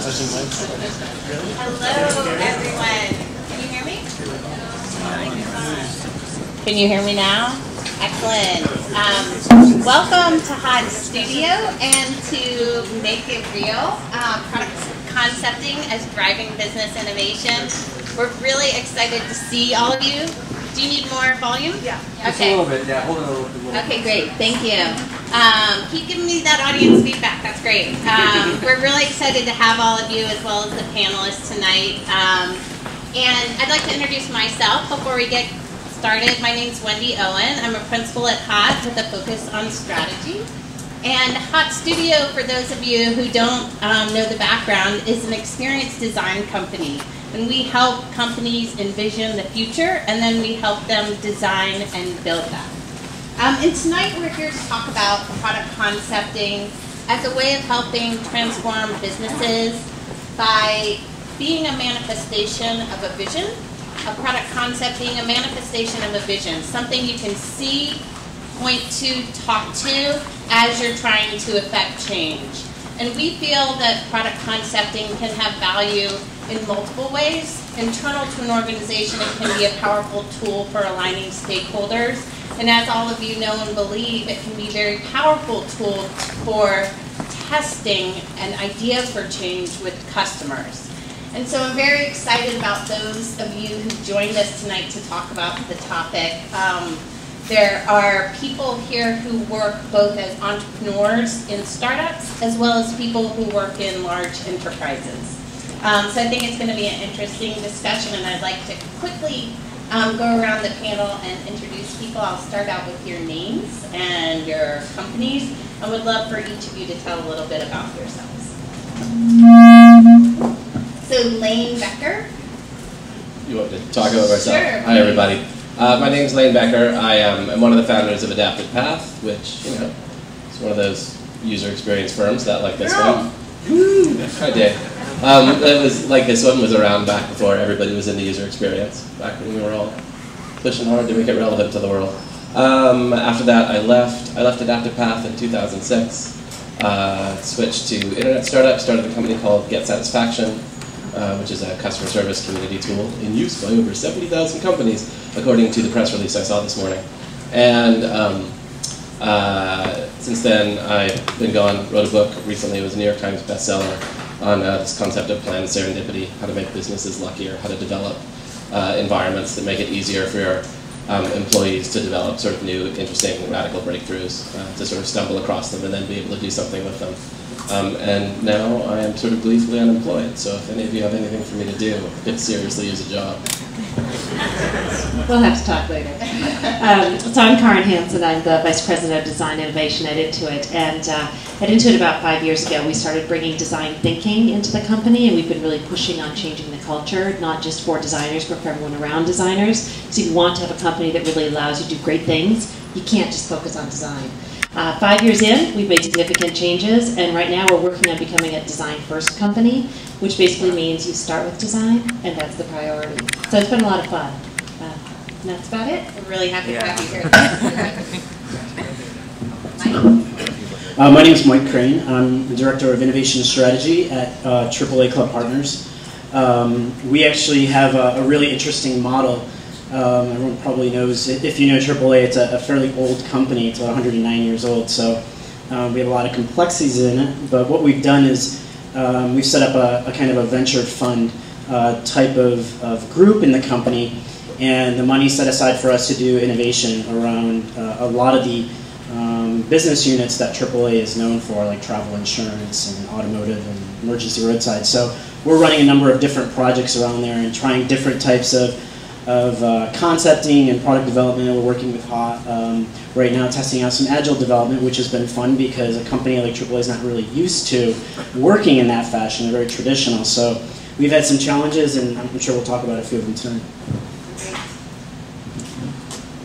Hello, everyone. Can you hear me? Can you hear me now? Excellent. Welcome to Hot Studio and to Make It Real, product concepting as driving business innovation. We're really excited to see all of you. Do you need more volume? Yeah. Okay. Just a little bit, yeah. Hold it a little bit. Okay, great. Thank you. Keep giving me that audience feedback. That's great. We're really excited to have all of you as well as the panelists tonight. And I'd like to introduce myself before we get started. My name's Wendy Owen. I'm a principal at HOT with a focus on strategy. And HOT Studio, for those of you who don't know the background, is an experience design company. And we help companies envision the future, and then we help them design and build that. And tonight we're here to talk about product concepting as a way of helping transform businesses by being a manifestation of a vision, a product concept being a manifestation of a vision, something you can see, point to, talk to as you're trying to affect change. And we feel that product concepting can have value in multiple ways. Internal to an organization, it can be a powerful tool for aligning stakeholders. And as all of you know and believe, it can be a very powerful tool for testing an idea for change with customers. And so I'm very excited about those of you who joined us tonight to talk about the topic. There are people here who work both as entrepreneurs in startups as well as people who work in large enterprises. So I think it's going to be an interesting discussion, and I'd like to quickly go around the panel and introduce people. I'll start out with your names and your companies. I would love for each of you to tell a little bit about yourselves. So Lane Becker. You want to talk about myself? Sure. Hi, everybody. My name is Lane Becker. I am one of the founders of Adaptive Path, which, you know, is one of those user experience firms that, like this one. Woo! Hi, Dave. That was like this one was around back before everybody was into user experience, back when we were all pushing hard to make it relevant to the world. After that, I left Adaptive Path in 2006, switched to internet startup, started a company called Get Satisfaction, which is a customer service community tool in use by over 70,000 companies, according to the press release I saw this morning. And since then, I've been gone, wrote a book recently. It was a New York Times bestseller on this concept of planned serendipity, how to make businesses luckier, how to develop environments that make it easier for your employees to develop sort of new, interesting, radical breakthroughs, to sort of stumble across them and then be able to do something with them. And now I am sort of gleefully unemployed, so if any of you have anything for me to do, it seriously is a job. We'll have to talk later. So I'm Kaaren Hanson. I'm the Vice President of Design Innovation at Intuit. And at Intuit about 5 years ago, we started bringing design thinking into the company, and we've been really pushing on changing the culture, not just for designers, but for everyone around designers. So if you want to have a company that really allows you to do great things, you can't just focus on design. 5 years in, we've made significant changes, and right now we're working on becoming a design-first company, which basically means you start with design, and that's the priority. So it's been a lot of fun. And that's about it. I'm really happy to have you here. My name is Mike Crane. I'm the Director of Innovation Strategy at AAA Club Partners. We actually have a really interesting model. Everyone probably knows, if you know AAA, it's a fairly old company. It's about 109 years old, so we have a lot of complexities in it. But what we've done is we've set up a kind of a venture fund type of group in the company, and the money set aside for us to do innovation around a lot of the business units that AAA is known for, like travel insurance and automotive and emergency roadside. So we're running a number of different projects around there and trying different types of concepting and product development. We're working with HOT right now, testing out some agile development, which has been fun because a company like AAA is not really used to working in that fashion. They're very traditional. So we've had some challenges, and I'm sure we'll talk about a few of them tonight.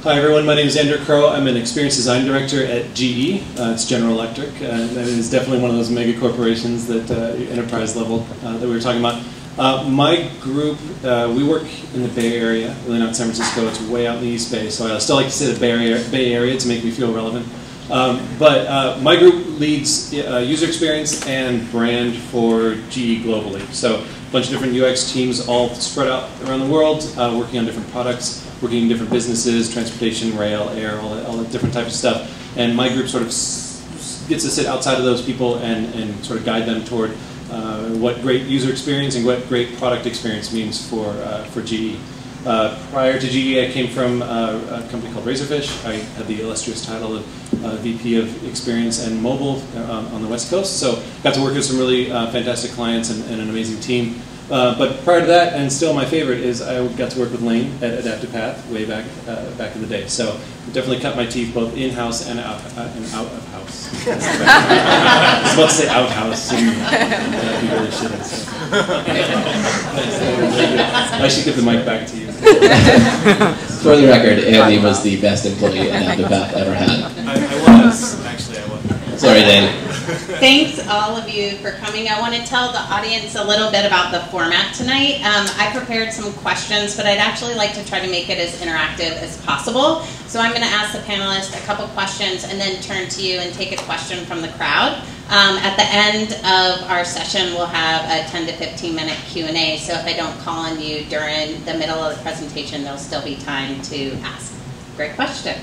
Hi everyone, my name is Andrew Crow. I'm an experience design director at GE. It's General Electric. That is definitely one of those mega corporations that enterprise level that we were talking about. My group, we work in the Bay Area, really not San Francisco. It's way out in the East Bay, so I still like to say the Bay Area to make me feel relevant. But my group leads user experience and brand for GE globally. So a bunch of different UX teams all spread out around the world, working on different products, working in different businesses, transportation, rail, air, all the different types of stuff. And my group sort of gets to sit outside of those people and sort of guide them toward what great user experience and what great product experience means for GE. Prior to GE, I came from a company called Razorfish. I had the illustrious title of VP of Experience and Mobile on the West Coast. So got to work with some really fantastic clients and an amazing team. But prior to that, and still my favorite, is I got to work with Lane at Adaptive Path way back in the day. So definitely cut my teeth both in-house and out of house. I was about to say out-house, and you really shouldn't. So. I should give the mic back to you. For the record, Andy was the best employee Adaptive Path ever had. I was. Actually, I was. Sorry, Dane. Thanks all of you for coming. I want to tell the audience a little bit about the format tonight. I prepared some questions, but I'd actually like to try to make it as interactive as possible. So I'm going to ask the panelists a couple questions and then turn to you and take a question from the crowd. At the end of our session, we'll have a 10 to 15 minute Q&A. So if I don't call on you during the middle of the presentation, there'll still be time to ask. Great question.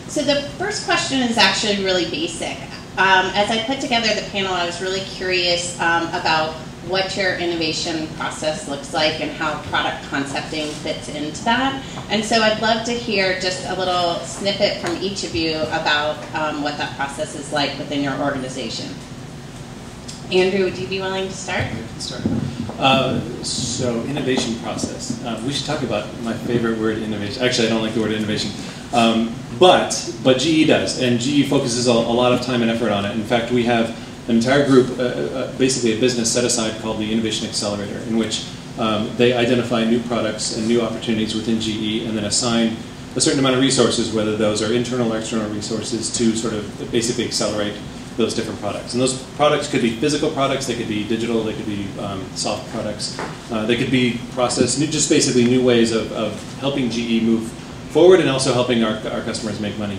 So the first question is actually really basic. As I put together the panel, I was really curious about what your innovation process looks like and how product concepting fits into that. And so I'd love to hear just a little snippet from each of you about what that process is like within your organization. Andrew, would you be willing to start? I can start. So innovation process. We should talk about my favorite word, innovation. Actually, I don't like the word innovation. But GE does, and GE focuses a lot of time and effort on it. In fact, we have an entire group, basically a business set aside called the Innovation Accelerator, in which they identify new products and new opportunities within GE and then assign a certain amount of resources, whether those are internal or external resources, to sort of basically accelerate those different products. And those products could be physical products, they could be digital, they could be soft products, they could be process, just basically new ways of helping GE move forward and also helping our customers make money.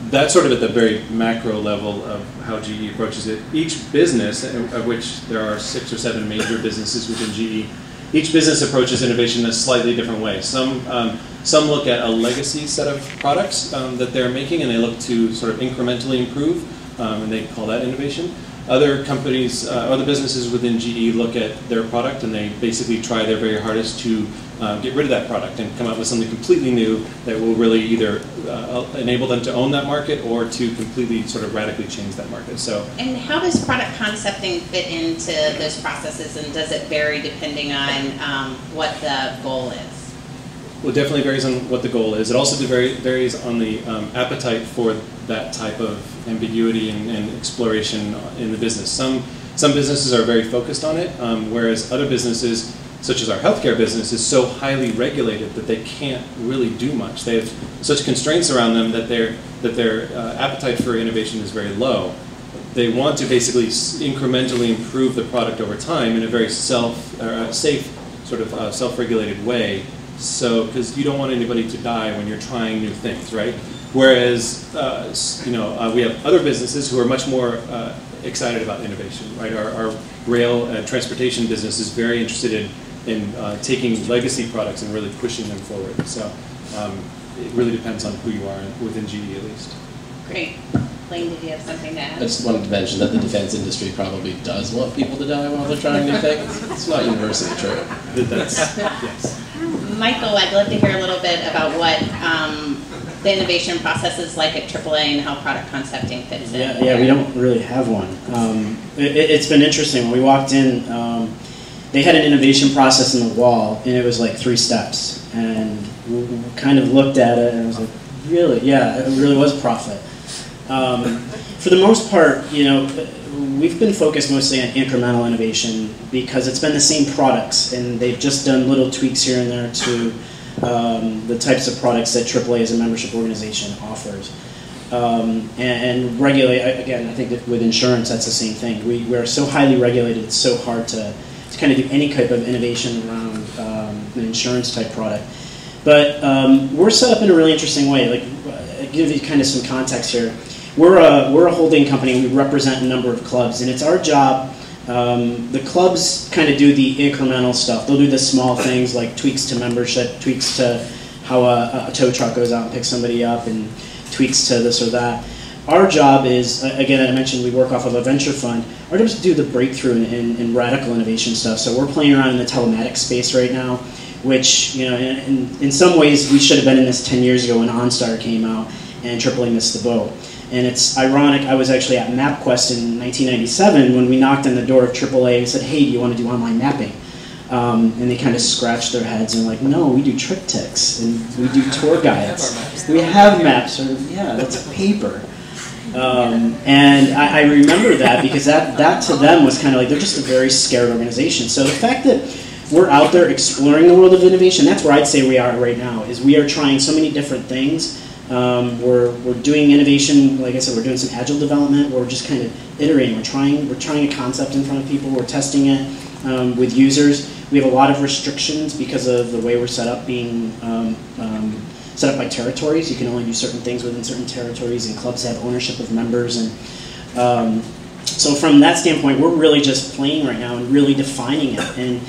That's sort of at the very macro level of how GE approaches it. Each business, of which there are 6 or 7 major businesses within GE, each business approaches innovation in a slightly different way. Some look at a legacy set of products that they're making and they look to sort of incrementally improve, and they call that innovation. Other companies, other businesses within GE look at their product and they basically try their very hardest to get rid of that product and come up with something completely new that will really either enable them to own that market or to completely sort of radically change that market. So, and how does product concepting fit into those processes, and does it vary depending on what the goal is? Well, it definitely varies on what the goal is. It also varies on the appetite for that type of ambiguity and exploration in the business. Some businesses are very focused on it, whereas other businesses, such as our healthcare business, is so highly regulated that they can't really do much. They have such constraints around them that their appetite for innovation is very low. They want to basically incrementally improve the product over time in a very safe, sort of self-regulated way. So, because you don't want anybody to die when you're trying new things, right? Whereas, we have other businesses who are much more excited about innovation, right? Our rail and transportation business is very interested in taking legacy products and really pushing them forward. So it really depends on who you are within GE at least. Great. Lane, did you have something to add? I just wanted to mention that the defense industry probably does want people to die while they're trying new things. It's not universally true. Yes. Michael, I'd love to hear a little bit about what the innovation process is like at AAA and how product concepting fits in. Yeah, we don't really have one. It's been interesting. When we walked in, they had an innovation process in the wall, and it was like 3 steps. And we kind of looked at it, and I was like, really? Yeah, it really was profit. For the most part, we've been focused mostly on incremental innovation because it's been the same products, and they've just done little tweaks here and there to the types of products that AAA as a membership organization offers. And regulate, again, I think that with insurance, that's the same thing. We're so highly regulated, it's so hard to kind of do any type of innovation around an insurance type product. But we're set up in a really interesting way. Like, I'll give you kind of some context here. we're a holding company. We represent a number of clubs, and it's our job. The clubs kind of do the incremental stuff. They'll do the small things like tweaks to membership, tweaks to how a tow truck goes out and picks somebody up, and tweaks to this or that. Our job is, again, I mentioned we work off of a venture fund. Our job is to do the breakthrough and radical innovation stuff. So we're playing around in the telematics space right now, which, you know, in some ways we should have been in this 10 years ago when OnStar came out and AAA missed the boat. And it's ironic, I was actually at MapQuest in 1997 when we knocked on the door of AAA and said, hey, do you want to do online mapping? And they kind of scratched their heads and were like, no, we do triptychs and we do tour guides. We have maps, or yeah, that's paper. And I remember that because that to them was kind of like, they're just a very scared organization. So the fact that we're out there exploring the world of innovation, that's where I'd say we are right now, is we are trying so many different things. We're doing innovation, like I said, we're doing some agile development, we're just kind of iterating, we're trying a concept in front of people, we're testing it with users. We have a lot of restrictions because of the way we're set up, being set up by territories. You can only do certain things within certain territories, and clubs have ownership of members. And so from that standpoint, we're really just playing right now and really defining it. And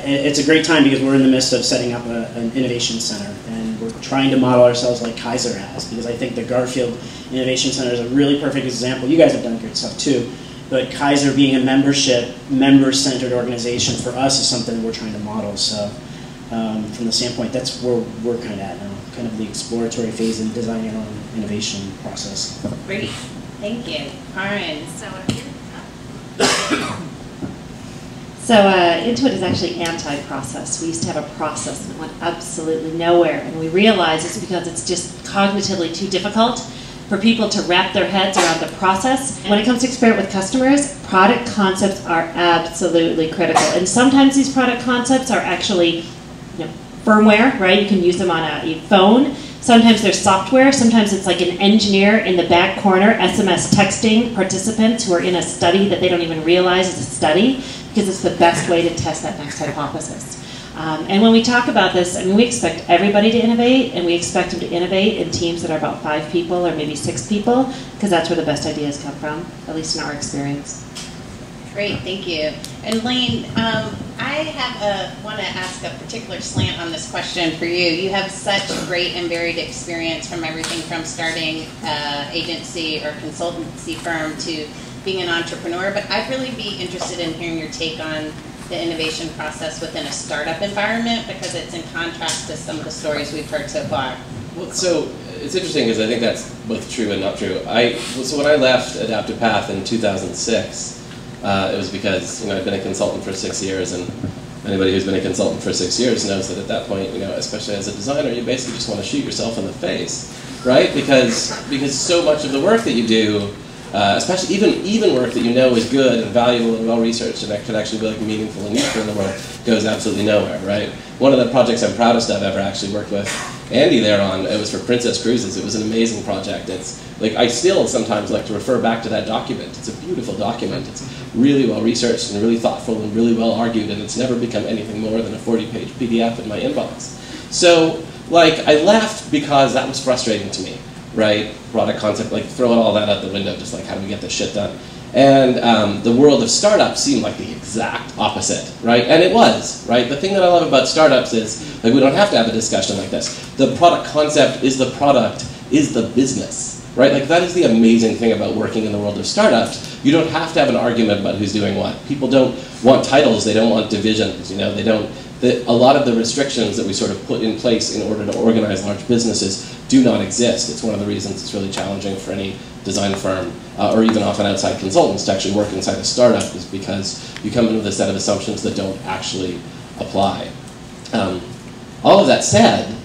it's a great time because we're in the midst of setting up an innovation center, and we're trying to model ourselves like Kaiser has, because I think the Garfield Innovation Center is a really perfect example. You guys have done great stuff too, but Kaiser being a member-centered organization for us is something that we're trying to model. So from the standpoint, that's where we're kind of at now, kind of the exploratory phase in designing our own innovation process. Great, thank you. Kaaren. So Intuit is actually anti-process. We used to have a process and it went absolutely nowhere. And we realized it's because it's just cognitively too difficult for people to wrap their heads around the process. When it comes to experiment with customers, product concepts are absolutely critical. And sometimes these product concepts are actually, you know, firmware, right? You can use them on a phone. Sometimes they're software. Sometimes it's like an engineer in the back corner SMS texting participants who are in a study that they don't even realize is a study, because it's the best way to test that next hypothesis. And when we talk about this, I mean, we expect everybody to innovate, and we expect them to innovate in teams that are about 5 people or maybe 6 people, because that's where the best ideas come from, at least in our experience. Great, thank you. And Lane, I want to ask a particular slant on this question for you. You have such great and varied experience, from everything from starting agency or consultancy firm to being an entrepreneur, but I'd really be interested in hearing your take on the innovation process within a startup environment, because it's in contrast to some of the stories we've heard so far. Well, so it's interesting because I think that's both true and not true. So when I left Adaptive Path in 2006, it was because, you know, I'd been a consultant for 6 years, and anybody who's been a consultant for 6 years knows that at that point, you know, especially as a designer, you basically just want to shoot yourself in the face, right? Because so much of the work that you do, especially even work that you know is good and valuable and well researched and that could actually be like meaningful and useful in the world, goes absolutely nowhere, right? One of the projects I'm proudest of ever actually worked with Andy there on, it was for Princess Cruises. It was an amazing project. It's like, I still sometimes like to refer back to that document. It's a beautiful document. It's really well researched and really thoughtful and really well argued, and it's never become anything more than a 40-page PDF in my inbox. So like, I left because that was frustrating to me, right? Product concept, like throwing all that out the window, just like how do we get this shit done? And the world of startups seemed like the exact opposite, right? And it was, right? The thing that I love about startups is, like, we don't have to have a discussion like this. The product concept is the product, is the business, right? Like, that is the amazing thing about working in the world of startups. You don't have to have an argument about who's doing what. People don't want titles, they don't want divisions, you know, they don't. A lot of the restrictions that we sort of put in place in order to organize large businesses do not exist. It's one of the reasons it's really challenging for any design firm, or even often outside consultants, to actually work inside a startup, is because you come in with a set of assumptions that don't actually apply. All of that said,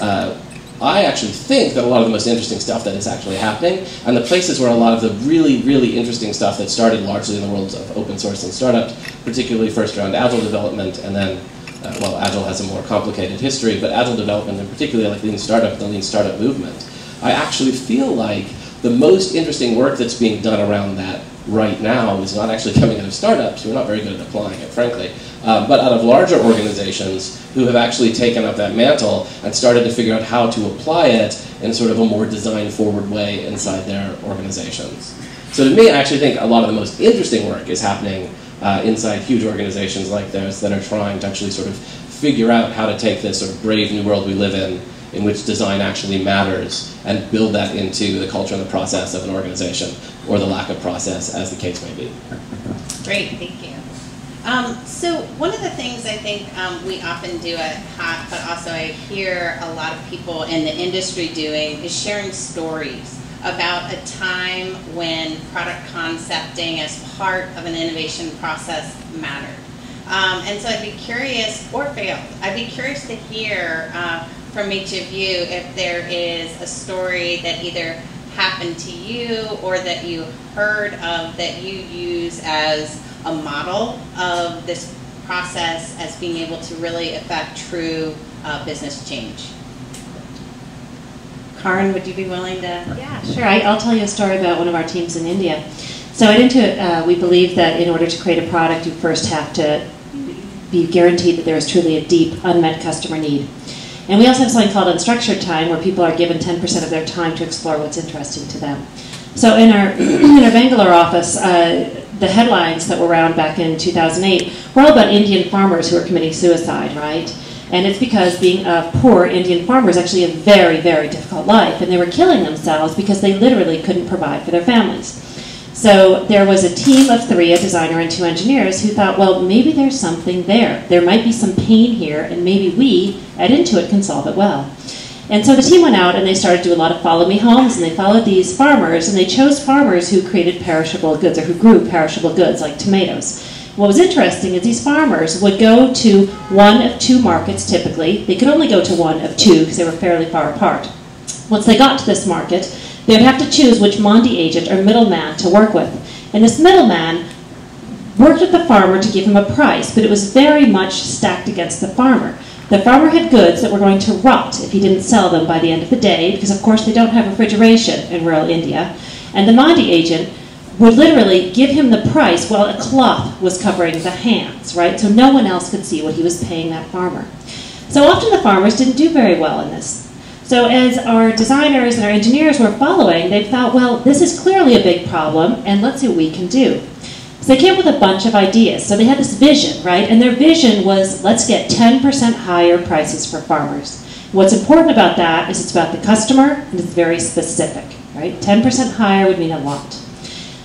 I actually think that a lot of the most interesting stuff that is actually happening, and the places where a lot of the really, really interesting stuff that started largely in the worlds of open source and startups, particularly first around Agile development, and then well, Agile has a more complicated history, but Agile development, and particularly like Lean Startup, the Lean Startup movement, I actually feel like the most interesting work that's being done around that right now is not actually coming out of startups, who are not very good at applying it, frankly, but out of larger organizations who have actually taken up that mantle and started to figure out how to apply it in sort of a more design-forward way inside their organizations. So to me, I actually think a lot of the most interesting work is happening inside huge organizations like this that are trying to actually sort of figure out how to take this sort of brave new world we live in which design actually matters, and build that into the culture and the process of an organization, or the lack of process, as the case may be. Great, thank you. So one of the things I think we often do at HOT, but also I hear a lot of people in the industry doing, is sharing stories about a time when product concepting as part of an innovation process mattered. And so I'd be curious, or failed, I'd be curious to hear from each of you if there is a story that either happened to you or that you heard of that you use as a model of this process as being able to really affect true business change. Kaaren, would you be willing to? Yeah, sure. I'll tell you a story about one of our teams in India. So at Intuit, we believe that in order to create a product, you first have to be guaranteed that there is truly a deep, unmet customer need. And we also have something called unstructured time, where people are given 10% of their time to explore what's interesting to them. So in our Bangalore office, the headlines that were around back in 2008 were all about Indian farmers who were committing suicide, right? And it's because being a poor Indian farmer is actually a very, very difficult life, and they were killing themselves because they literally couldn't provide for their families. So there was a team of 3, a designer and 2 engineers, who thought, well, maybe there's something there. There might be some pain here, and maybe we at Intuit can solve it well. And so the team went out and they started to do a lot of follow me homes, and they followed these farmers, and they chose farmers who created perishable goods, or who grew perishable goods like tomatoes. What was interesting is these farmers would go to one of 2 markets typically. They could only go to one of 2 because they were fairly far apart. Once they got to this market, they would have to choose which Mondi agent or middleman to work with. And this middleman worked with the farmer to give him a price, but it was very much stacked against the farmer. The farmer had goods that were going to rot if he didn't sell them by the end of the day, because of course they don't have refrigeration in rural India. And the Mondi agent would literally give him the price while a cloth was covering the hands, right? So no one else could see what he was paying that farmer. So often the farmers didn't do very well in this. So as our designers and our engineers were following, they thought, well, this is clearly a big problem, and let's see what we can do. So they came up with a bunch of ideas. So they had this vision, right? And their vision was, let's get 10% higher prices for farmers. What's important about that is it's about the customer, and it's very specific, right? 10% higher would mean a lot.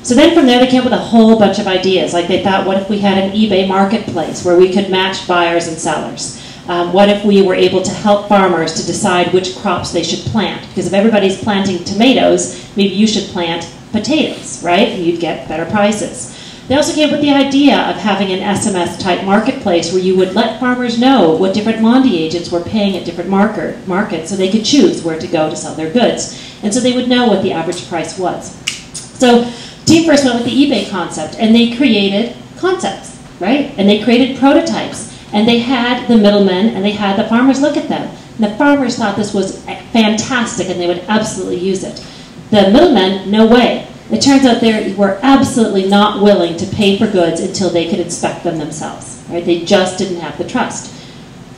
So then from there, they came up with a whole bunch of ideas. Like they thought, what if we had an eBay marketplace where we could match buyers and sellers? What if we were able to help farmers to decide which crops they should plant? Because if everybody's planting tomatoes, maybe you should plant potatoes, right? And you'd get better prices. They also came up with the idea of having an SMS-type marketplace where you would let farmers know what different Mondi agents were paying at different markets so they could choose where to go to sell their goods. And so they would know what the average price was. So the team first went with the eBay concept, and they created concepts, right? And they created prototypes. And they had the middlemen, and they had the farmers look at them. And the farmers thought this was fantastic, and they would absolutely use it. The middlemen, no way. It turns out they were absolutely not willing to pay for goods until they could inspect them themselves. Right? They just didn't have the trust.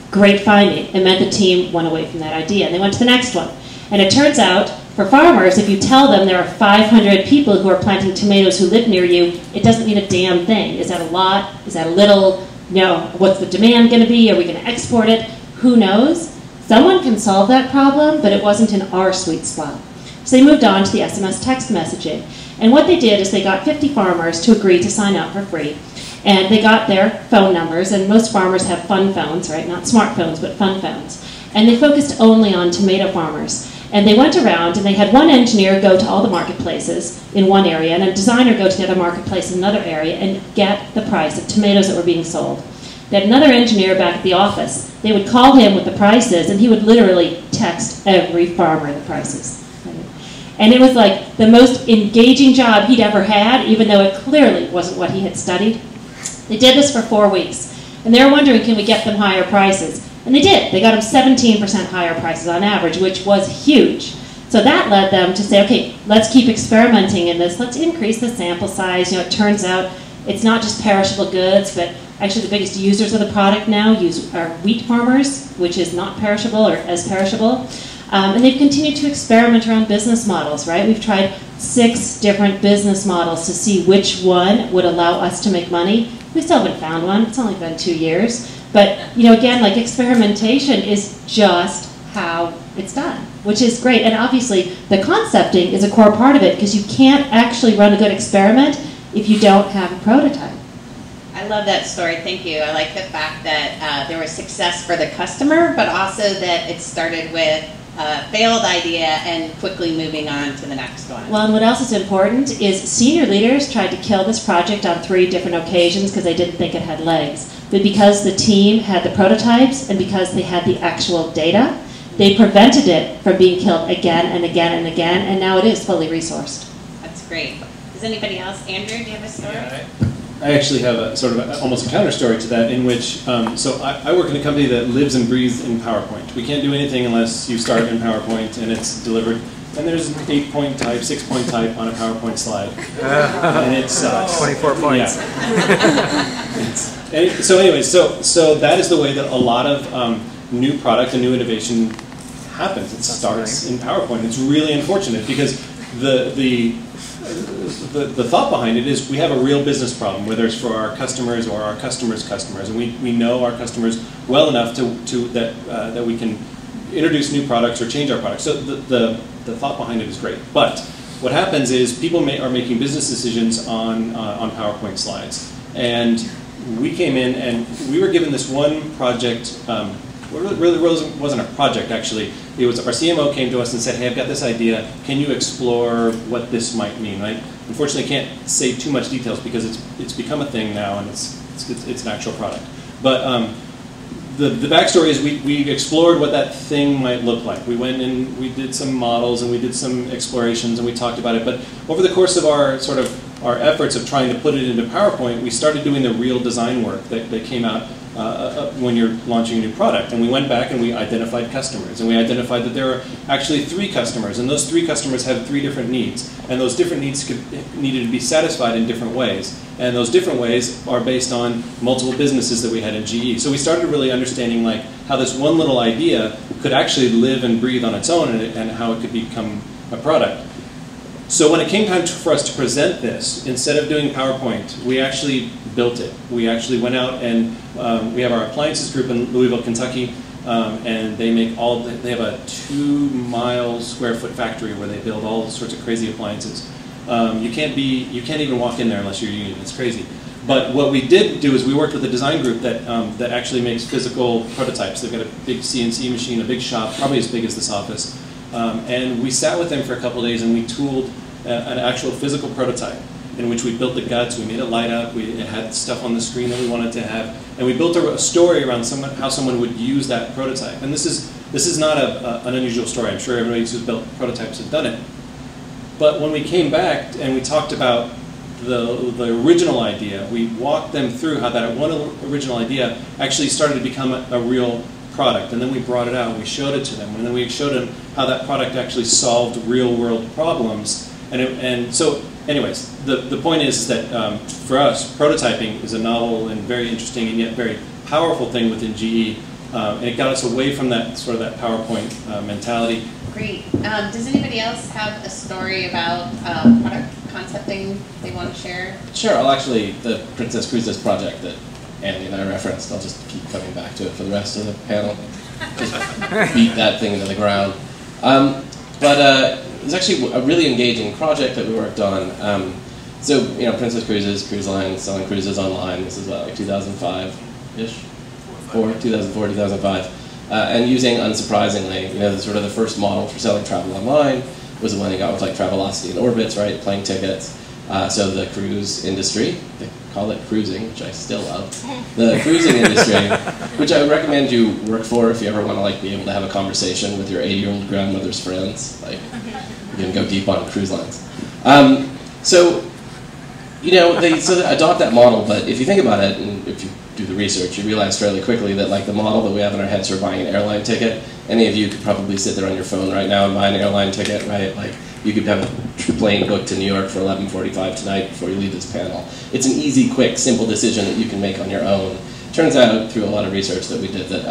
Great finding. It meant the team went away from that idea, and they went to the next one. And it turns out, for farmers, if you tell them there are 500 people who are planting tomatoes who live near you, it doesn't mean a damn thing. Is that a lot? Is that a little? No. What's the demand going to be? Are we going to export it? Who knows? Someone can solve that problem, but it wasn't in our sweet spot. So they moved on to the SMS text messaging. And what they did is they got 50 farmers to agree to sign up for free. And they got their phone numbers, and most farmers have fun phones, right? Not smartphones, but fun phones. And they focused only on tomato farmers. And they went around, and they had one engineer go to all the marketplaces in one area, and a designer go to the other marketplace in another area and get the price of tomatoes that were being sold. They had another engineer back at the office. They would call him with the prices, and he would literally text every farmer the prices. And it was like the most engaging job he'd ever had, even though it clearly wasn't what he had studied. They did this for 4 weeks, and they were wondering, can we get them higher prices? And they did. They got them 17% higher prices on average, which was huge. So that led them to say, okay, let's keep experimenting in this. Let's increase the sample size. It turns out it's not just perishable goods, but actually the biggest users of the product now are wheat farmers, which is not perishable or as perishable. And they've continued to experiment around business models, right? We've tried 6 different business models to see which one would allow us to make money. We still haven't found one. It's only been 2 years. But, again, like experimentation is just how it's done, which is great. And obviously, the concepting is a core part of it because you can't actually run a good experiment if you don't have a prototype. I love that story. Thank you. I like the fact that there was success for the customer, but also that it started with a failed idea and quickly moving on to the next one. Well, and what else is important is senior leaders tried to kill this project on 3 different occasions because they didn't think it had legs. But because the team had the prototypes and because they had the actual data, they prevented it from being killed again and again and again, and now it is fully resourced. That's great. Does anybody else? Andrew, do you have a story? Yeah, I actually have a sort of almost a counter story to that, in which, so I work in a company that lives and breathes in PowerPoint. We can't do anything unless you start in PowerPoint and it's delivered. And there's an 8-point type, 6-point type on a PowerPoint slide. And it sucks. 24 points. Yeah. So anyways, so that is the way that a lot of new product and new innovation happens. It starts in PowerPoint. It's really unfortunate because the thought behind it is we have a real business problem, whether it's for our customers or our customers' customers, and we know our customers well enough that we can introduce new products or change our products. So the thought behind it is great. But what happens is people are making business decisions on PowerPoint slides, and we came in and we were given this one project. It really wasn't a project, actually. It was our CMO came to us and said, hey, I've got this idea. Can you explore what this might mean? I unfortunately can't say too much details because it's become a thing now and it's an actual product. But the backstory is we explored what that thing might look like. We went and we did some models and we did some explorations and we talked about it. But over the course of our efforts of trying to put it into PowerPoint, we started doing the real design work that came out when you're launching a new product. And we went back and we identified customers. And we identified that there are actually 3 customers. And those 3 customers have 3 different needs. And those different needs needed to be satisfied in different ways. And those different ways are based on multiple businesses that we had at GE. So we started really understanding like how this one little idea could actually live and breathe on its own and how it could become a product. So when it came time for us to present this, instead of doing PowerPoint, we actually built it. We actually went out and we have our appliances group in Louisville, Kentucky, and they have a 2-mile square foot factory where they build all sorts of crazy appliances. You can't even walk in there unless you're union. It's crazy. But what we did do is we worked with a design group that actually makes physical prototypes. They've got a big CNC machine, a big shop, probably as big as this office. And we sat with them for a couple of days and we tooled an actual physical prototype in which we built the guts, we made it light up, it had stuff on the screen that we wanted to have, and we built a story around how someone would use that prototype. And this is not an unusual story. I'm sure everybody who's built prototypes has done it. But when we came back and we talked about the original idea, we walked them through how that one original idea actually started to become a real product. And then we brought it out and we showed it to them. And then we showed them how that product actually solved real world problems. And so anyways, the point is that for us, prototyping is a novel and very interesting and yet very powerful thing within GE. And it got us away from that sort of that PowerPoint mentality. Great. Does anybody else have a story about product concepting they want to share? Sure. The Princess Cruises project that Andy and I referenced, I'll just keep coming back to it for the rest of the panel. Just beat that thing into the ground. But it was actually a really engaging project that we worked on. So, Princess Cruises, cruise lines, selling cruises online. This is like 2005-ish? 2004, 2005. And using, unsurprisingly, the first model for selling travel online was the one that got with like Travelocity and Orbitz, right? Plane tickets. So the cruise industry, they call it cruising, which I still love. The cruising industry, which I would recommend you work for if you ever want to be able to have a conversation with your 80-year-old grandmother's friends. You can go deep on cruise lines. So they adopt that model, but if you think about it, and if you do the research, you realize fairly quickly that the model that we have in our heads for buying an airline ticket any of you could probably sit there on your phone right now and buy an airline ticket, right? Like, you could have a plane booked to New York for 11:45 tonight before you leave this panel. It's an easy, quick, simple decision that you can make on your own. Turns out, through a lot of research that we did, that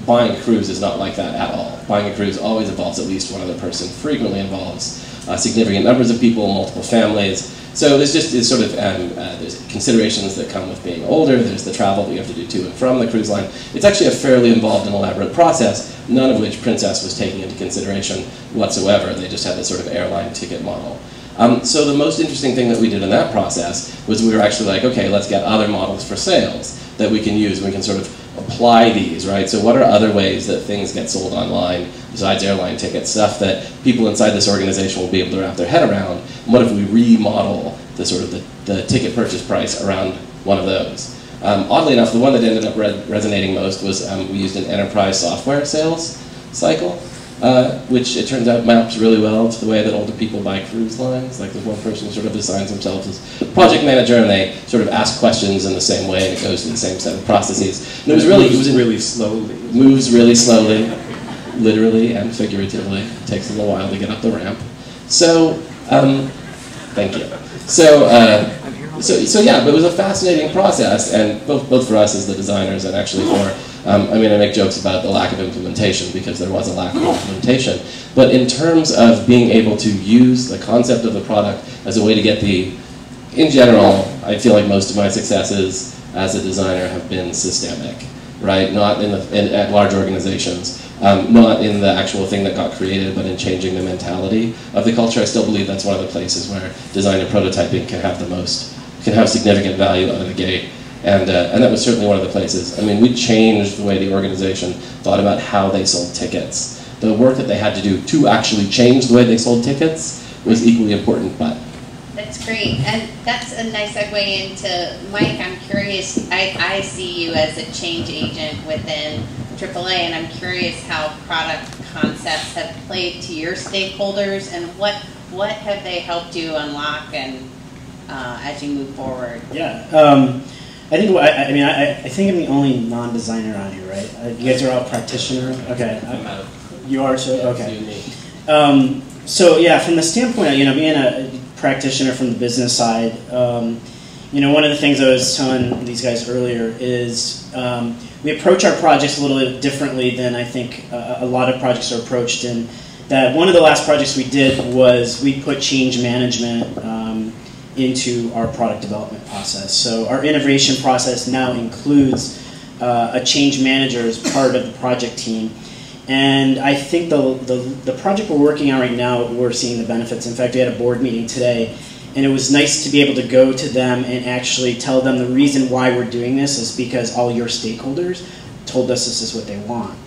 buying a cruise is not like that at all. Buying a cruise always involves at least one other person, frequently involves significant numbers of people, multiple families. So there's just sort of there's considerations that come with being older. There's the travel that you have to do to and from the cruise line. It's actually a fairly involved and elaborate process, none of which Princess was taking into consideration whatsoever. They just had this sort of airline ticket model. So the most interesting thing that we did in that process was we were actually like, okay, let's get other models for sales that we can use. We can sort of apply these, right? So what are other ways that things get sold online besides airline tickets, stuff that people inside this organization will be able to wrap their head around? And what if we remodel the sort of the ticket purchase price around one of those? Oddly enough, the one that ended up resonating most was we used an enterprise software sales cycle, which it turns out maps really well to the way that older people buy cruise lines. Like, there's one person who sort of assigns themselves as project manager, and they sort of ask questions in the same way, and it goes through the same set of processes. And it moves really slowly. Moves really slowly, literally and figuratively. It takes a little while to get up the ramp. So, thank you. So yeah, but it was a fascinating process, and both for us as the designers and actually for, I make jokes about the lack of implementation because there was a lack of implementation. But in terms of being able to use the concept of the product as a way to get in general, I feel like most of my successes as a designer have been systemic, right? Not at large organizations. Not in the actual thing that got created, but in changing the mentality of the culture. I still believe that's one of the places where design and prototyping can have significant value out of the gate. And that was certainly one of the places. We changed the way the organization thought about how they sold tickets. The work that they had to do to actually change the way they sold tickets was equally important, but. That's great, and that's a nice segue into Mike. I'm curious, I see you as a change agent within AAA, and I'm curious how product concepts have played to your stakeholders, and what have they helped you unlock and as you move forward? Yeah, I think I think I'm the only non-designer on here, right? You guys are all practitioner. Okay, you are too. Okay. So yeah, from the standpoint of being a practitioner from the business side, one of the things I was telling these guys earlier is we approach our projects a little bit differently than I think a lot of projects are approached. And that one of the last projects we did was we put change management into our product development process. So our innovation process now includes a change manager as part of the project team. And I think the project we're working on right now, we're seeing the benefits. In fact, we had a board meeting today, and it was nice to be able to go to them and actually tell them the reason why we're doing this is because all your stakeholders told us this is what they want.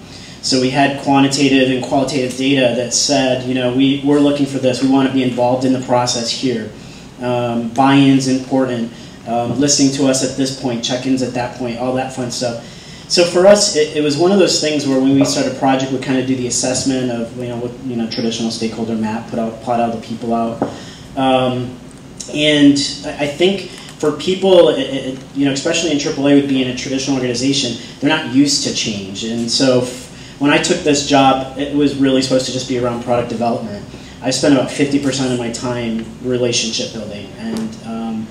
So we had quantitative and qualitative data that said, we're looking for this. We want to be involved in the process here. Buy-in's important. Listening to us at this point, check-ins at that point, all that fun stuff. So for us, it was one of those things where when we start a project, we kind of do the assessment of what traditional stakeholder map, plot all the people out, and I think for people, especially in AAA, would be in a traditional organization, they're not used to change, and so when I took this job, it was really supposed to just be around product development. I spent about 50% of my time relationship building, and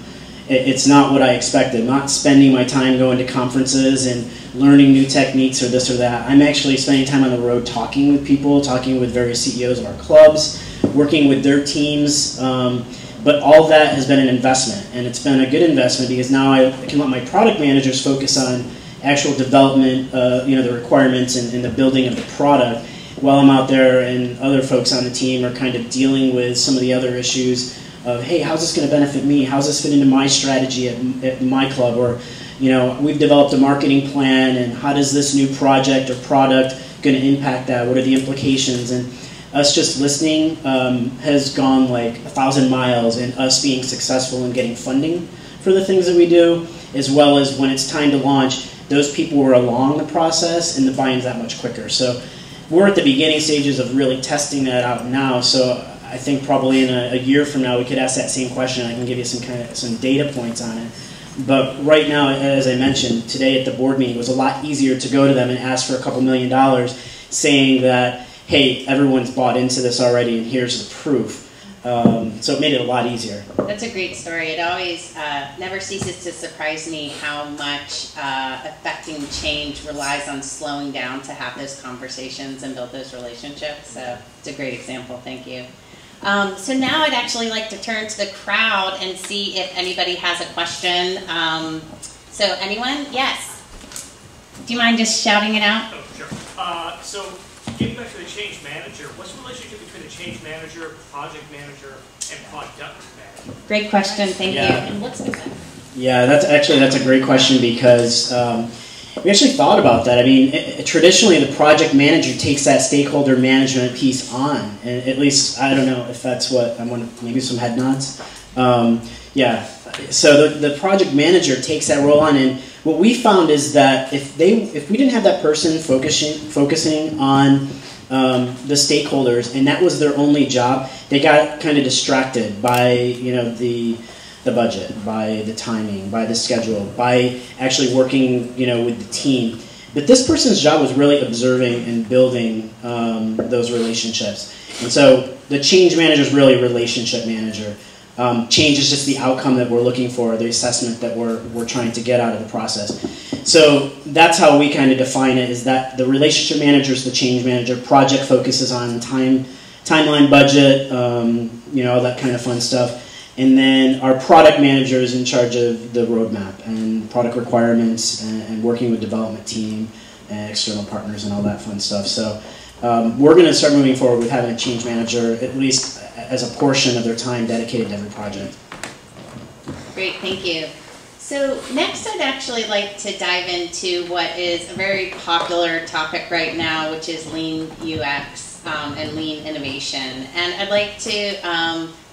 it's not what I expected. Not spending my time going to conferences and learning new techniques or this or that. I'm actually spending time on the road talking with people, talking with various CEOs of our clubs, working with their teams. But all that has been an investment, and it's been a good investment because now I can let my product managers focus on actual development, the requirements and the building of the product, while I'm out there and other folks on the team are kind of dealing with some of the other issues of, hey, how's this going to benefit me? How's this fit into my strategy at my club? Or, we've developed a marketing plan, and how does this new project or product going to impact that? What are the implications? And us just listening has gone like 1,000 miles, and us being successful in getting funding for the things that we do, as well as when it's time to launch, those people were along the process and the buy-in's that much quicker. So we're at the beginning stages of really testing that out now. So I think probably in a year from now we could ask that same question. I can give you some data points on it. But right now, as I mentioned today at the board meeting, it was a lot easier to go to them and ask for a couple $1 million saying that, hey, everyone's bought into this already and here's the proof. So it made it a lot easier. That's a great story. It always never ceases to surprise me how much affecting change relies on slowing down to have those conversations and build those relationships. So it's a great example. Thank you. So now I'd actually like to turn to the crowd and see if anybody has a question. So anyone? Yes. Do you mind just shouting it out? Oh, sure. So getting back to the change manager, what's the relationship between the change manager, project manager, and product manager? Great question. Thank you. And what's the benefit? Yeah, that's a great question because we actually thought about that. I mean, traditionally the project manager takes that stakeholder management piece on, and at least I don't know if that's what I want. Maybe some head nods. Yeah. So the project manager takes that role on, and what we found is that if we didn't have that person focusing on the stakeholders, and that was their only job, they got kind of distracted by the budget, by the timing, by the schedule, by actually working with the team. But this person's job was really observing and building those relationships. And so the change manager is really a relationship manager. Change is just the outcome that we're looking for, the assessment that we're trying to get out of the process. So that's how we kind of define it, is that the relationship manager is the change manager, project focuses on timeline, budget, all that kind of fun stuff. And then our product manager is in charge of the roadmap and product requirements and working with development team and external partners and all that fun stuff. So we're going to start moving forward with having a change manager, at least as a portion of their time dedicated to every project. Great, thank you. So next I'd actually like to dive into what is a very popular topic right now, which is lean UX and lean innovation. And I'd like to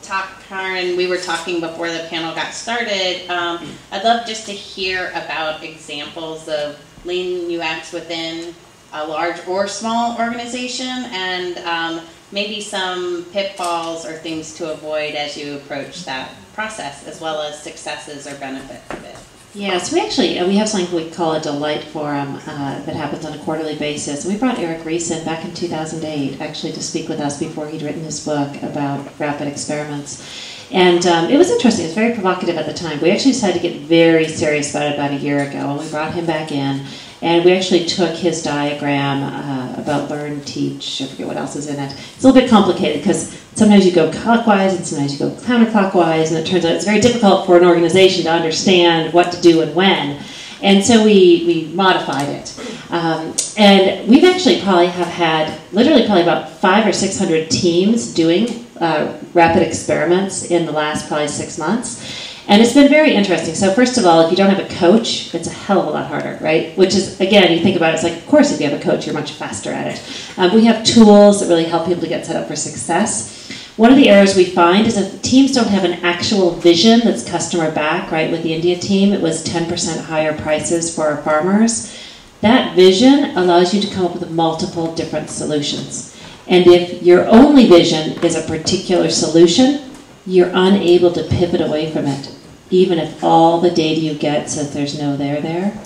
talk, Kaaren, we were talking before the panel got started. I'd love just to hear about examples of lean UX within a large or small organization, and maybe some pitfalls or things to avoid as you approach that process, as well as successes or benefits of it. Yes, we have something we call a Delight Forum that happens on a quarterly basis. We brought Eric Ries in back in 2008, actually, to speak with us before he'd written his book about rapid experiments. And it was interesting. It was very provocative at the time. We actually decided to get very serious about it about a year ago, and we brought him back in. And we actually took his diagram about learn, teach, I forget what else is in it. It's a little bit complicated because sometimes you go clockwise and sometimes you go counterclockwise, and it turns out it's very difficult for an organization to understand what to do and when. And so we modified it. And we've actually probably have had literally probably about 500 or 600 teams doing rapid experiments in the last probably 6 months. And it's been very interesting. So first of all, if you don't have a coach, it's a hell of a lot harder, right? Which is, again, you think about it, it's like, of course, if you have a coach, you're much faster at it. We have tools that really help people to get set up for success. One of the errors we find is if teams don't have an actual vision that's customer back, right? With the India team, it was 10% higher prices for our farmers. That vision allows you to come up with multiple different solutions. And if your only vision is a particular solution, you're unable to pivot away from it, even if all the data you get says there's no there.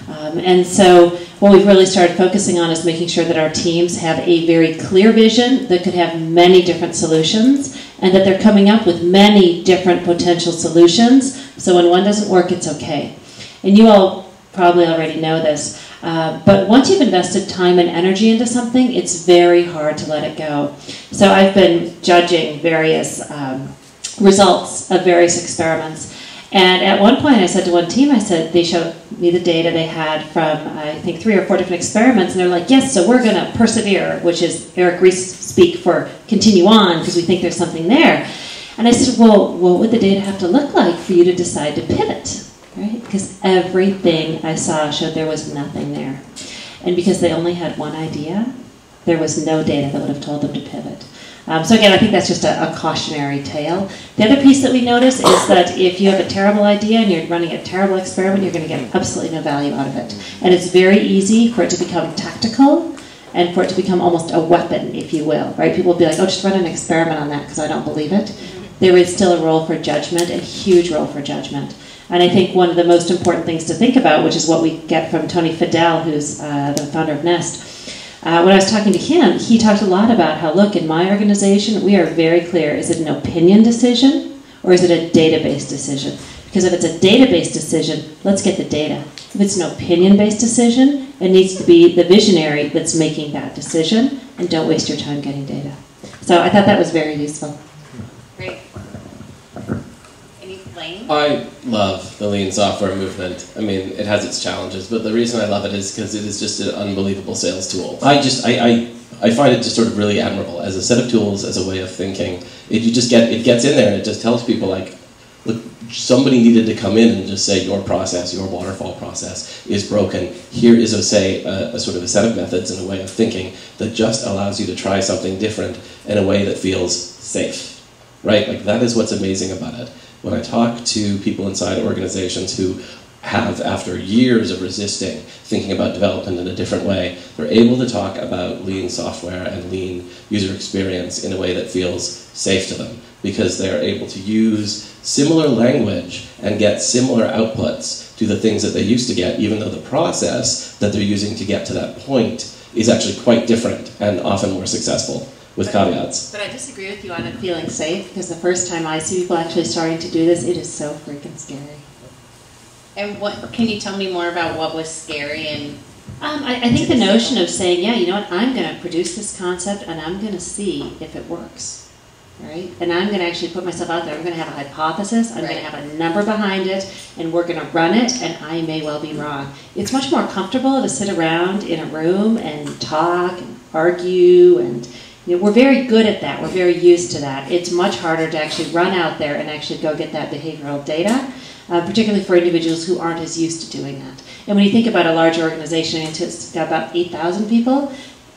And so what we've really started focusing on is making sure that our teams have a very clear vision that could have many different solutions, and that they're coming up with many different potential solutions, so when one doesn't work, it's okay. And you all probably already know this, but once you've invested time and energy into something, it's very hard to let it go. So I've been judging various results of various experiments. And at one point I said to one team, I said, they showed me the data they had from, I think, 3 or 4 different experiments, and they're like, yes, so we're going to persevere, which is Eric Ries speak for continue on, because we think there's something there. And I said, well, what would the data have to look like for you to decide to pivot? Right? Because everything I saw showed there was nothing there. And because they only had one idea, there was no data that would have told them to pivot. So again, I think that's just a cautionary tale. The other piece that we notice is that if you have a terrible idea and you're running a terrible experiment, you're going to get absolutely no value out of it. And it's very easy for it to become tactical and for it to become almost a weapon, if you will. Right? People will be like, oh, just run an experiment on that because I don't believe it. There is still a role for judgment, a huge role for judgment. And I think one of the most important things to think about, which is what we get from Tony Fadell, who's the founder of Nest, When I was talking to him, he talked a lot about how, look, in my organization, we are very clear. Is it an opinion decision or is it a database decision? Because if it's a database decision, let's get the data. If it's an opinion-based decision, it needs to be the visionary that's making that decision, and don't waste your time getting data. So I thought that was very useful. Great. Any Lane? I love the lean software movement. I mean, it has its challenges, but the reason I love it is because it is just an unbelievable sales tool. I find it just sort of really admirable as a set of tools, as a way of thinking. It gets in there and it just tells people, like, look, somebody needed to come in and just say your process, your waterfall process is broken. Here is a sort of a set of methods and a way of thinking that just allows you to try something different in a way that feels safe, right? Like, that is what's amazing about it. When I talk to people inside organizations who have, after years of resisting, thinking about development in a different way, they're able to talk about lean software and lean user experience in a way that feels safe to them, because they're able to use similar language and get similar outputs to the things that they used to get, even though the process that they're using to get to that point is actually quite different and often more successful, with caveats. But I disagree with you on it feeling safe, because the first time I see people actually starting to do this, it is so freaking scary. And what can you tell me more about what was scary? And I think the notion of saying, yeah, you know what, I'm going to produce this concept and I'm going to see if it works, right? And I'm going to actually put myself out there. I'm going to have a hypothesis. I'm going to have a number behind it, and we're going to run it, and I may well be wrong. It's much more comfortable to sit around in a room and talk and argue, and you know, we're very good at that. We're very used to that. It's much harder to actually run out there and actually go get that behavioral data. Particularly for individuals who aren't as used to doing that. And when you think about a large organization, it's got about 8,000 people,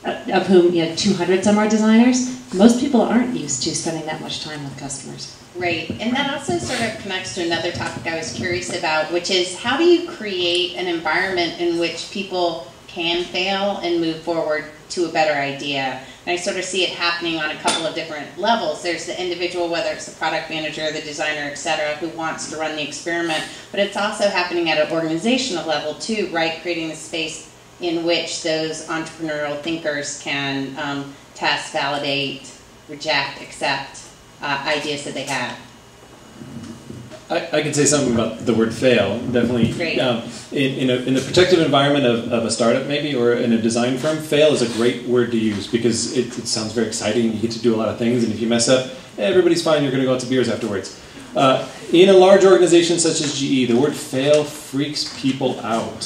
of whom 200 some are designers. Most people aren't used to spending that much time with customers. Right, and that also sort of connects to another topic I was curious about, which is how do you create an environment in which people can fail and move forward to a better idea? And I sort of see it happening on a couple of different levels. There's the individual, whether it's the product manager, the designer, et cetera, who wants to run the experiment, but it's also happening at an organizational level too, right? Creating the space in which those entrepreneurial thinkers can test, validate, reject, accept ideas that they have. I could say something about the word fail, definitely. In the protective environment of a startup maybe, or in a design firm, fail is a great word to use because it sounds very exciting. You get to do a lot of things, and if you mess up, everybody's fine, you're going to go out to beers afterwards. In a large organization such as GE, the word fail freaks people out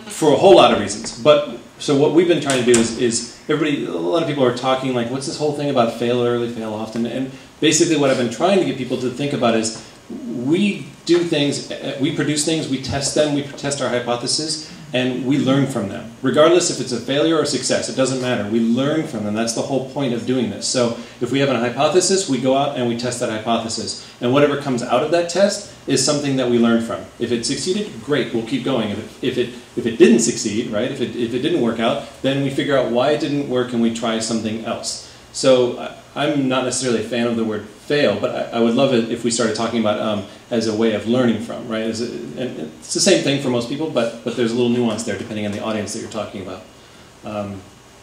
for a whole lot of reasons. But so what we've been trying to do is a lot of people are talking like, what's this whole thing about fail early, fail often? And basically what I've been trying to get people to think about is we do things, we produce things, we test them, we test our hypotheses, and we learn from them. Regardless if it's a failure or a success, it doesn't matter. We learn from them. That's the whole point of doing this. So if we have a hypothesis, we go out and we test that hypothesis. And whatever comes out of that test is something that we learn from. If it succeeded, great, we'll keep going. If it didn't succeed, right, if it didn't work out, then we figure out why it didn't work and we try something else. So I'm not necessarily a fan of the word fail, but I would love it if we started talking about as a way of learning from, right? And it's the same thing for most people, but there's a little nuance there depending on the audience that you're talking about.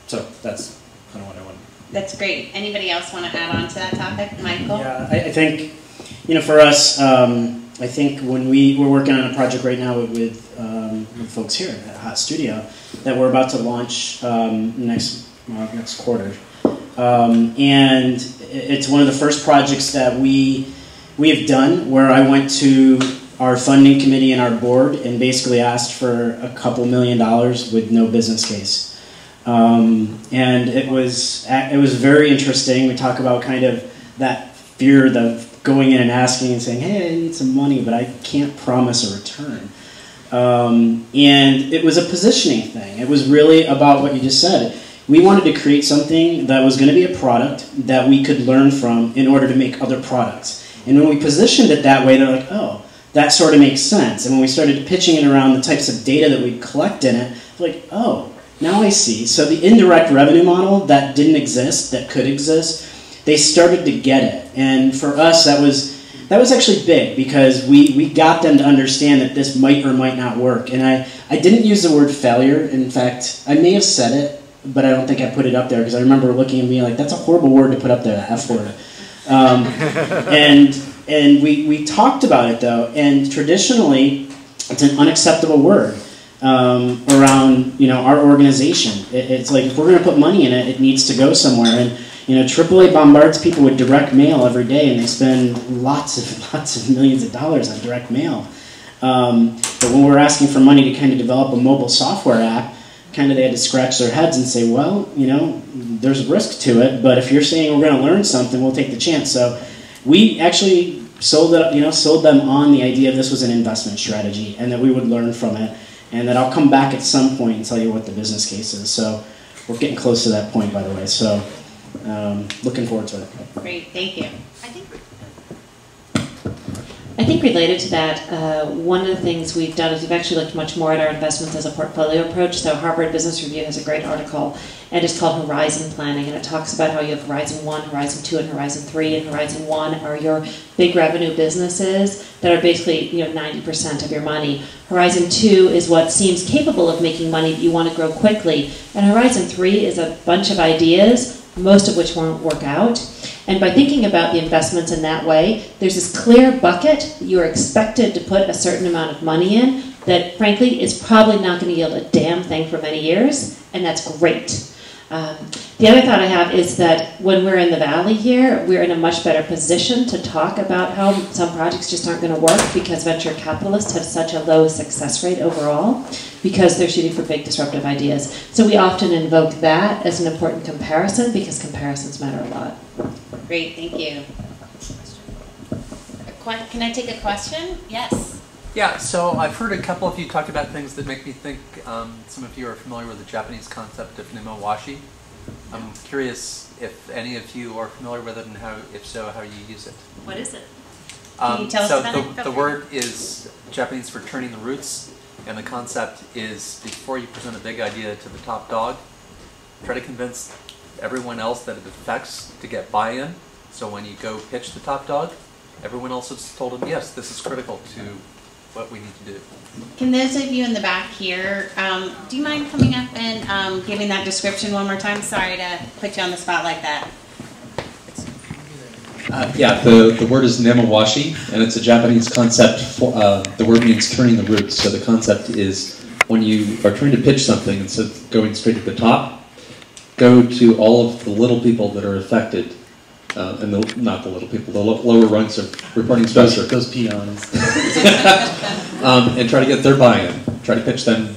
So that's kind of what I want. That's great. Anybody else want to add on to that topic? Michael? Yeah, I think, for us, I think when we're working on a project right now with folks here at Hot Studio that we're about to launch next quarter. And it's one of the first projects that we have done where I went to our funding committee and our board and basically asked for a couple $1 million with no business case. And it was very interesting. We talk about kind of that fear of going in and asking and saying, hey, I need some money, but I can't promise a return. And it was a positioning thing. It was really about what you just said. We wanted to create something that was going to be a product that we could learn from in order to make other products. And when we positioned it that way, they're like, oh, that sort of makes sense. And when we started pitching it around the types of data that we collect in it, like, oh, now I see. So the indirect revenue model that didn't exist, that could exist, they started to get it. And for us, that was actually big because we got them to understand that this might or might not work. And I didn't use the word failure. In fact, I may have said it, but I don't think I put it up there because I remember looking at me like, that's a horrible word to put up there, the F word. And we talked about it though, and traditionally it's an unacceptable word around our organization. It's like if we're going to put money in it, it needs to go somewhere. And AAA bombards people with direct mail every day, and they spend lots of millions of dollars on direct mail. But when we're asking for money to kind of develop a mobile software app, kind of they had to scratch their heads and say, well, there's a risk to it, but if you're saying we're going to learn something, we'll take the chance. So we actually sold them on the idea this was an investment strategy and that we would learn from it, and that I'll come back at some point and tell you what the business case is. So we're getting close to that point, by the way. So looking forward to it. Great, thank you. I think related to that, one of the things we've done is we've actually looked much more at our investments as a portfolio approach. So Harvard Business Review has a great article, and it's called Horizon Planning, and it talks about how you have Horizon 1, Horizon 2, and Horizon 3. And Horizon 1 are your big revenue businesses that are basically 90% of your money. Horizon 2 is what seems capable of making money, but you want to grow quickly. And Horizon 3 is a bunch of ideas, most of which won't work out. And by thinking about the investments in that way, there's this clear bucket you're expected to put a certain amount of money in that, frankly, is probably not going to yield a damn thing for many years, and that's great. The other thought I have is that when we're in the valley here, we're in a much better position to talk about how some projects just aren't going to work because venture capitalists have such a low success rate overall because they're shooting for big disruptive ideas. So we often invoke that as an important comparison because comparisons matter a lot. Great, thank you. Can I take a question? Yes. Yeah, so I've heard a couple of you talk about things that make me think some of you are familiar with the Japanese concept of nemawashi. I'm curious if any of you are familiar with it and how, if so, how you use it. What is it? Can you tell us about it? The word is Japanese for turning the roots, and the concept is before you present a big idea to the top dog, try to convince everyone else that it affects to get buy-in. So when you go pitch the top dog, everyone else has told them, yes, this is critical to what we need to do. Can those of you in the back here, do you mind coming up and giving that description one more time? Sorry to put you on the spot like that. Yeah, the word is nemawashi, and it's a Japanese concept. The word means turning the roots. So the concept is when you are trying to pitch something, instead of going straight to the top, go to all of the little people that are affected. And not the little people, the lower rungs of reporting structure. Those peons. And try to get their buy-in. Try to pitch them,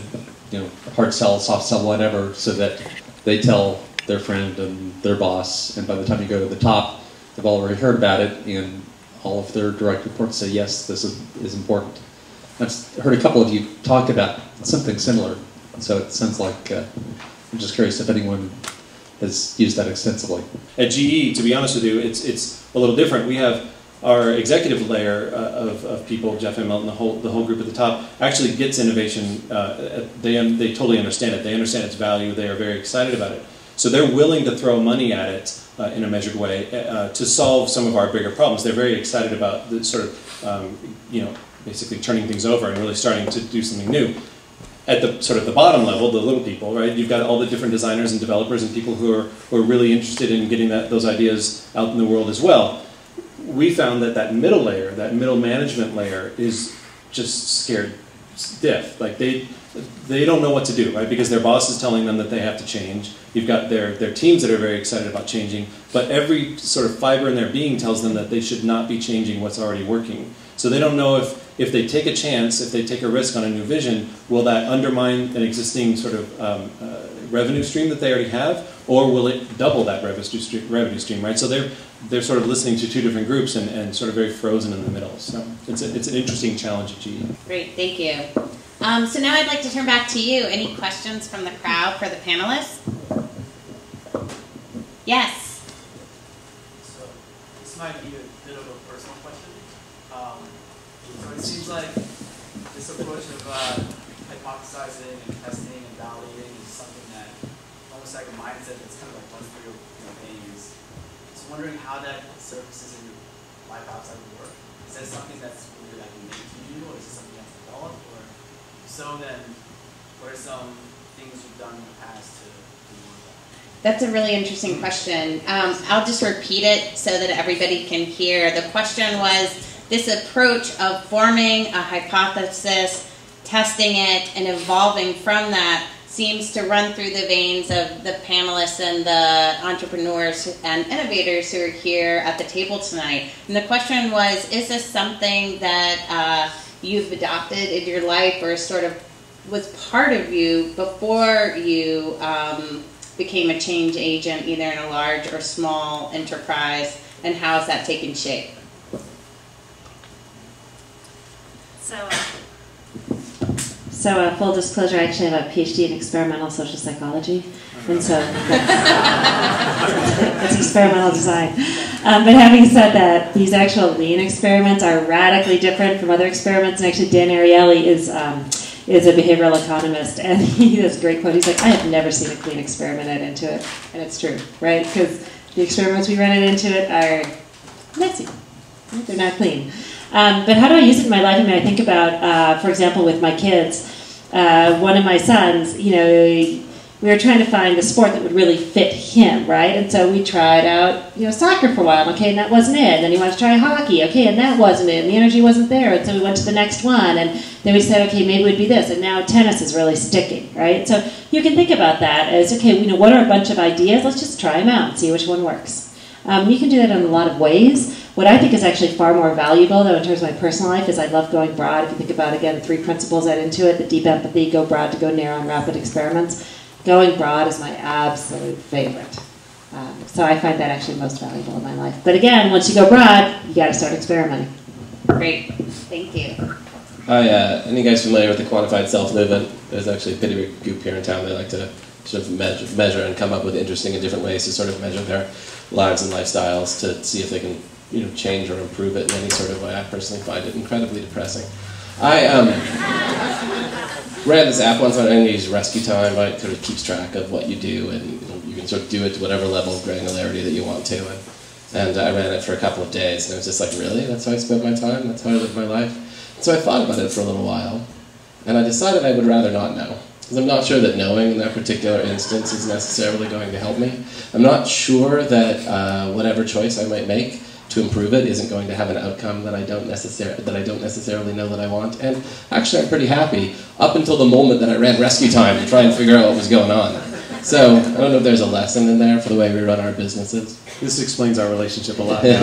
hard sell, soft sell, whatever, so that they tell their friend and their boss. And by the time you go to the top, they've already heard about it, and all of their direct reports say, yes, this is important. I've heard a couple of you talk about something similar, so it sounds like I'm just curious if anyone has used that extensively. At GE, to be honest with you, it's a little different. We have our executive layer of people, Jeff and Milton, the whole group at the top, actually gets innovation. They totally understand it. They understand its value. They are very excited about it. So they're willing to throw money at it in a measured way to solve some of our bigger problems. They're very excited about the sort of, basically turning things over and really starting to do something new. At the bottom level, the little people, right? You've got all the different designers and developers and people who are really interested in getting those ideas out in the world as well. We found that middle layer, that middle management layer, is just scared stiff. Like they don't know what to do, right? Because their boss is telling them that they have to change. You've got their teams that are very excited about changing, but every sort of fiber in their being tells them that they should not be changing what's already working. So they don't know if they take a chance, if they take a risk on a new vision, will that undermine an existing sort of revenue stream that they already have, or will it double that revenue stream, right? So they're sort of listening to two different groups and sort of very frozen in the middle. So it's an interesting challenge at GE. Great, thank you. So now I'd like to turn back to you. Any questions from the crowd for the panelists? Yes. So this might be a bit of a personal question. So it seems like this approach of hypothesizing and testing and validating is something that almost like a mindset that's kind of like runs through your veins. So wondering how that surfaces in your life outside of work. Is that something that's really like innate to you, or is it something that's developed? Or so then, what are some things you've done in the past to do that? That's a really interesting question. I'll just repeat it so that everybody can hear. The question was this approach of forming a hypothesis, testing it, and evolving from that seems to run through the veins of the panelists and the entrepreneurs and innovators who are here at the table tonight. And the question was, is this something that you've adopted in your life or sort of was part of you before you became a change agent, either in a large or small enterprise, and how has that taken shape? So full disclosure, I actually have a PhD in experimental social psychology, and so that's experimental design. But having said that, these actual lean experiments are radically different from other experiments, and actually Dan Ariely is a behavioral economist, and he has a great quote. He's like, I have never seen a clean experiment at Intuit, and it's true, right? Because the experiments we run at Intuit are messy. They're not clean. But how do I use it in my life? I mean, I think about, for example, with my kids, one of my sons, we were trying to find a sport that would really fit him, right? And so we tried out, soccer for a while, okay, and that wasn't it. And then he wanted to try hockey, okay, and that wasn't it. And the energy wasn't there, and so we went to the next one. And then we said, okay, maybe it would be this. And now tennis is really sticking, right? So you can think about that as, okay, what are a bunch of ideas? Let's just try them out and see which one works. You can do that in a lot of ways. What I think is actually far more valuable, though, in terms of my personal life, is I love going broad. If you think about, again, 3 principles at Intuit, the deep empathy, go broad to go narrow, and rapid experiments. Going broad is my absolute favorite. So I find that actually most valuable in my life. But again, once you go broad, you got to start experimenting. Great. Thank you. Hi, any guys familiar with the quantified self movement? There's actually a pity group here in town. They like to sort of measure and come up with interesting and different ways to sort of measure their lives and lifestyles to see if they can change or improve it in any sort of way. I personally find it incredibly depressing. I ran this app once on use Rescue Time, right? It sort of keeps track of what you do, and you can sort of do it to whatever level of granularity that you want to. And I ran it for a couple of days, and I was just like, really? That's how I spend my time? That's how I live my life? And so I thought about it for a little while, and I decided I would rather not know. Because I'm not sure that knowing in that particular instance is necessarily going to help me. I'm not sure that whatever choice I might make to improve it isn't going to have an outcome that I don't necessarily know that I want. And actually, I'm pretty happy up until the moment that I ran Rescue Time to try and figure out what was going on. So I don't know if there's a lesson in there for the way we run our businesses. This explains our relationship a lot now.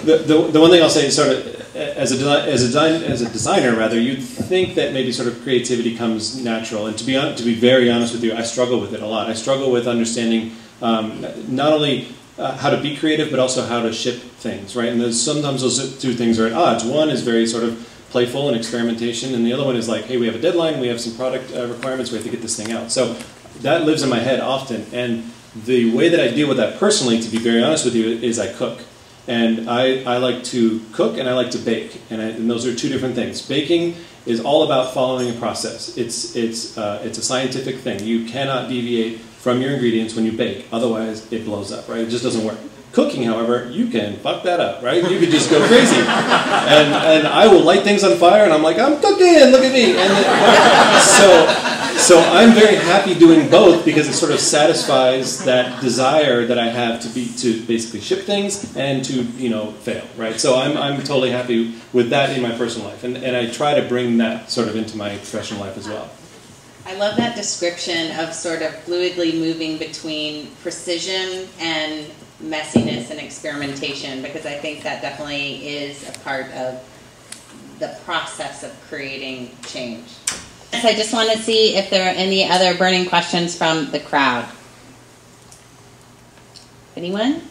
The one thing I'll say is sort of as a designer, rather, you'd think that maybe sort of creativity comes natural. And to be very honest with you, I struggle with it a lot. I struggle with understanding not only how to be creative, but also how to ship things, right? And sometimes those two things are at odds. One is very sort of playful and experimentation, and the other one is like, hey, we have a deadline, we have some product requirements, we have to get this thing out. So that lives in my head often, and the way that I deal with that personally, to be very honest with you, is I cook. And I like to cook and I like to bake, and those are two different things. Baking is all about following a process. It's a scientific thing. You cannot deviate from your ingredients when you bake, otherwise it blows up, right? It just doesn't work. Cooking, however, you can fuck that up, right? You could just go crazy. And I will light things on fire, and I'm like, I'm cooking, look at me. And so I'm very happy doing both because it sort of satisfies that desire that I have to basically ship things and to fail, right? So I'm totally happy with that in my personal life, and I try to bring that sort of into my professional life as well. I love that description of sort of fluidly moving between precision and messiness and experimentation, because I think that definitely is a part of the process of creating change. So I just want to see if there are any other burning questions from the crowd. Anyone?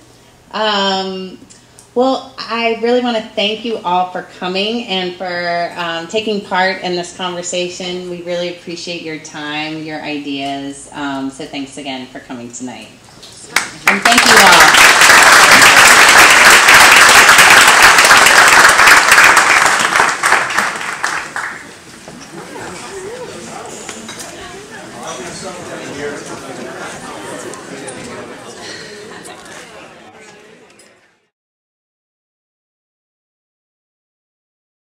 Well, I really want to thank you all for coming and for taking part in this conversation. We really appreciate your time, your ideas. So thanks again for coming tonight. And thank you all.